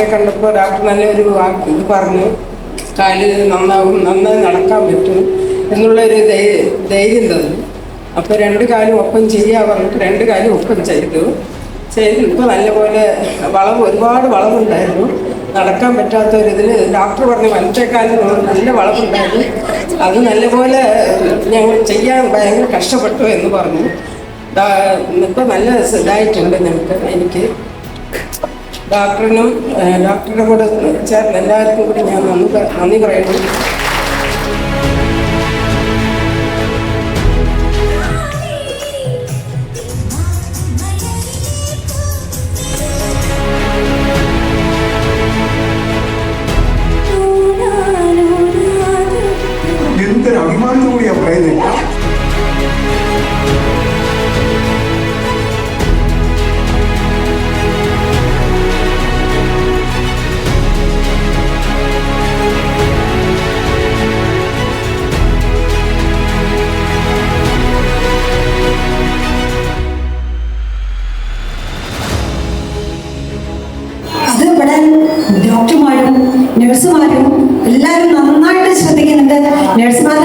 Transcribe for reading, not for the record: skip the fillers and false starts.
ഡോക്ടറെ കണ്ടപ്പോൾ ഡോക്ടർ നല്ലൊരു ഇത് പറഞ്ഞു, കാല് നന്നായി നടക്കാൻ പറ്റും എന്നുള്ളൊരു ധൈര്യം തന്നു. അപ്പോൾ 2 കാലും ഒപ്പം ചെയ്യാൻ പറഞ്ഞിട്ട് 2 കാലും ഒപ്പം ചെയ്തു. ഇപ്പോൾ നല്ലപോലെ ഒരുപാട് വളവുണ്ടായിരുന്നു. നടക്കാൻ പറ്റാത്തൊരിതിന് ഡോക്ടർ പറഞ്ഞു വലത്തേക്കാലിൽ നല്ല വളവുണ്ടായിരുന്നു. അത് നല്ലപോലെ ഞങ്ങൾ ചെയ്യാൻ ഭയങ്കര കഷ്ടപ്പെട്ടു എന്ന് പറഞ്ഞു. ഇപ്പോൾ നല്ല ഇതായിട്ടുണ്ട് എനിക്ക്. ഡോക്ടറുടെ കൂടെ ചേർന്ന് എല്ലാവർക്കും കൂടി ഞാൻ നന്ദി പറയുന്നു. എന്തൊരു അഭിമാനത്തോടെയാ പറയുന്നത്. അത് ഇവിടെ ഡോക്ടർമാരും നഴ്സുമാരും എല്ലാവരും നന്നായിട്ട് ശ്രദ്ധിക്കുന്നുണ്ട്. നഴ്സുമാർ